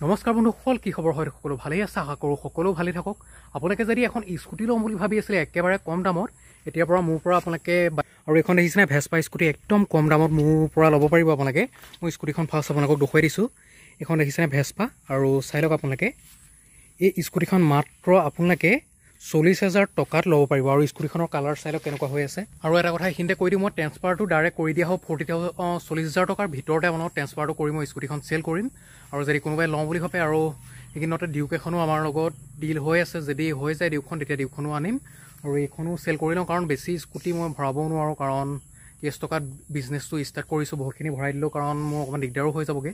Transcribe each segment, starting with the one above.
নমস্কাৰ বন্ধুসকল, কি খবৰ হয়? সকলো ভালেই আছে, আশা কৰোঁ সকলো ভালেই থাকক। আপোনালোকে যদি এখন স্কুটি ল'ম বুলি ভাবি আছিলে একেবাৰে কম দামত, এতিয়াৰ পৰা মোৰ পৰা আপোনালোকে আৰু এইখন দেখিছেনে ভেস্পা স্কুটি একদম কম দামত মোৰ পৰা ল'ব পাৰিব আপোনালোকে। মই স্কুটিখন ফাৰ্ষ্ট আপোনালোকক দেখুৱাই দিছোঁ। এইখন দেখিছেনে ভেস্পা, আৰু চাই লওক আপোনালোকে এই স্কুটিখন মাত্ৰ আপোনালোকে 40,000 টকাত ল'ব পাৰিব। আৰু স্কুটিখনৰ কালাৰ চাই লওক কেনেকুৱা হৈ আছে। আৰু এটা কথা এইখিনিতে কৈ দিওঁ, মই ট্ৰেন্সফাৰটো ডাইৰেক্ট কৰি দিয়া হ'ব 40,000 টকাৰ ভিতৰতে আপোনালোকক ট্ৰেন্সফাৰটো কৰি মই স্কুটিখন চেল কৰিম। আৰু যদি কোনোবাই লওঁ বুলি ভাবে, আৰু এইখিনিতে ডিউক এখনো আমাৰ লগত ডিল হৈ আছে, যদি হৈ যায় ডিউকখন তেতিয়া ডিউকখনো আনিম আৰু এইখনো চেল কৰি লওঁ। কাৰণ বেছি স্কুটি মই ভৰাবও নোৱাৰোঁ, কাৰণ 30 টকাত বিজনেছটো ষ্টাৰ্ট কৰিছোঁ। বহুতখিনি ভৰাই দিলোঁ কাৰণ মোৰ অকণমান দিগদাৰো হৈ যাবগৈ।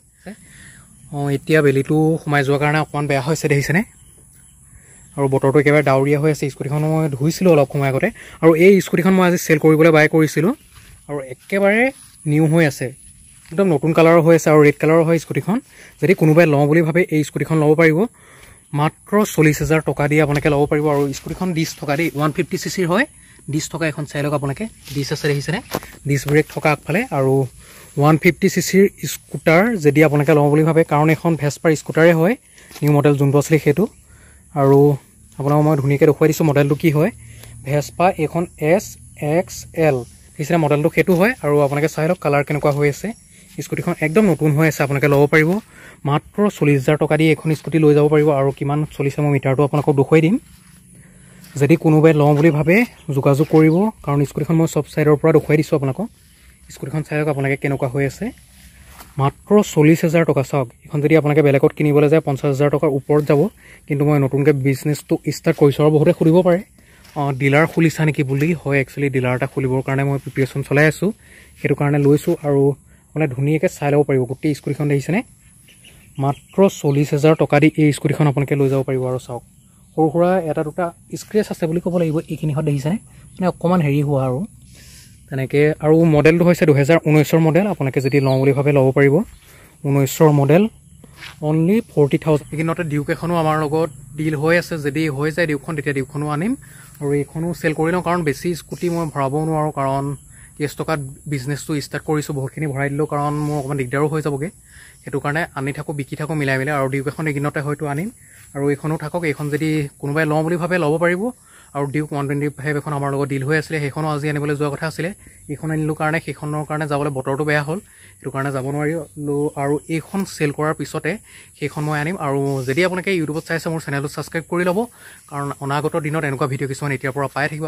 এতিয়া বেলিটো সোমাই যোৱাৰ কাৰণে অকণমান বেয়া হৈছে দেখিছেনে, আৰু বতৰটো একেবাৰে ডাৱৰীয়া হৈ আছে। স্কুটিখন মই ধুইছিলোঁ অলপ সময় আগতে, আৰু এই স্কুটিখন মই আজি চেল কৰিবলৈ বাই কৰিছিলোঁ, আৰু একেবাৰে নিউ হৈ আছে, একদম নতুন কালাৰৰ হৈ আছে আৰু ৰেড কালাৰৰ হয় স্কুটিখন। যদি কোনোবাই লওঁ বুলি ভাবে এই স্কুটিখন ল'ব পাৰিব, মাত্ৰ 40,000 টকা দি আপোনালোকে ল'ব পাৰিব। আৰু স্কুটিখন ডিছ থকা দেই, 150 cc হয়, ডিছ থকা এখন চাই লওক আপোনালোকে। ডিছ আছে দেখিছেনে, ডিছ ব্ৰেক থকা আগফালে, আৰু 150 cc স্কুটাৰ যদি আপোনালোকে লওঁ বুলি ভাবে, কাৰণ এখন ভেস্পাৰ স্কুটাৰে হয়, নিউ মডেল যোনটো আছিলে সেইটো। আৰু আপোনাক মই ধুনীয়াকৈ দেখুৱাই দিছোঁ মডেলটো কি হয়। ভেস্পা এইখন SXL দেখিছেনে মডেলটো সেইটো হয়। আৰু আপোনালোকে চাই লওক কালাৰ কেনেকুৱা হৈ আছে। স্কুটিখন একদম নতুন হৈ আছে, আপোনালোকে ল'ব পাৰিব। মাত্ৰ 40,000 টকা দি এখন স্কুটি লৈ যাব পাৰিব। আৰু কিমান চলিছে মই মিটাৰটো আপোনালোকক দেখুৱাই দিম। যদি কোনোবাই লওঁ বুলি ভাবে যোগাযোগ কৰিব, কাৰণ স্কুটিখন মই চব ছাইডৰ পৰা দেখুৱাই দিছোঁ আপোনালোকক। স্কুটিখন চাই লওক আপোনালোকে কেনেকুৱা হৈ আছে, মাত্ৰ 40,000 টকা। চাওক, এইখন যদি আপোনালোকে বেলেগত কিনিবলৈ যায় 50,000 টকাৰ ওপৰত যাব। কিন্তু মই নতুনকৈ বিজনেছটো ষ্টাৰ্ট কৰিছোঁ। আৰু বহুতে সুধিব পাৰে ডিলাৰ খুলিছা নেকি বুলি। হয়, একচুৱেলি ডিলাৰ এটা খুলিবৰ কাৰণে মই প্ৰিপেৰেশ্যন চলাই আছোঁ, সেইটো কাৰণে লৈছোঁ। আৰু মানে ধুনীয়াকৈ চাই ল'ব পাৰিব গোটেই স্কুটিখন দেখিছেনে, মাত্ৰ 40,000 টকা দি এই স্কুটিখন আপোনালোকে লৈ যাব পাৰিব। আৰু চাওক, সৰু সুৰা এটা দুটা স্ক্ৰেচ আছে বুলি ক'ব লাগিব এইখিনিখন দেখিছেনে, মানে অকণমান হেৰি হোৱা আৰু তেনেকৈ। আৰু মডেলটো হৈছে 2019 মডেল। আপোনালোকে যদি লওঁ বুলি ভাবে ল'ব পাৰিব। 19 মডেল, অনলি 40,000। এইখিনিতে ডিউক এখনো আমাৰ লগত ডিল হৈ আছে, যদি হৈ যায় ডিউকখন তেতিয়া ডিউকখনো আনিম আৰু এইখনো চেল কৰি লওঁ। কাৰণ বেছি স্কুটি মই ভৰাবও নোৱাৰোঁ, কাৰণ 30 টকাত বিজনেছটো ষ্টাৰ্ট কৰিছোঁ। বহুতখিনি ভৰাই দিলোঁ কাৰণ মোৰ অকণমান দিগদাৰো হৈ যাবগৈ, সেইটো কাৰণে আনি থাকোঁ, বিকি থাকোঁ মিলাই মিলাই। আৰু ডিউক এখন এইখিনিতে হয়তো আনিম, আৰু এইখনো থাকক। এইখন যদি কোনোবাই লওঁ বুলি ভাবে ল'ব পাৰিব। আৰু ডিউক 125 এখন আমাৰ লগত ডিল হৈ আছিলে, সেইখনো আজি আনিবলৈ যোৱা কথা আছিলে। এইখন আনিলোঁ কাৰণে সেইখনৰ কাৰণে যাবলৈ বতৰটো বেয়া হ'ল, সেইটো কাৰণে যাব নোৱাৰিলোঁ। আৰু এইখন চেল কৰাৰ পিছতে সেইখন মই আনিম। আৰু যদি আপোনালোকে ইউটিউবত চাইছে মোৰ চেনেলটো ছাবস্ক্ৰাইব কৰি ল'ব, কাৰণ অনাগত দিনত এনেকুৱা ভিডিঅ' কিছুমান এতিয়াৰ পৰা পাই থাকিব।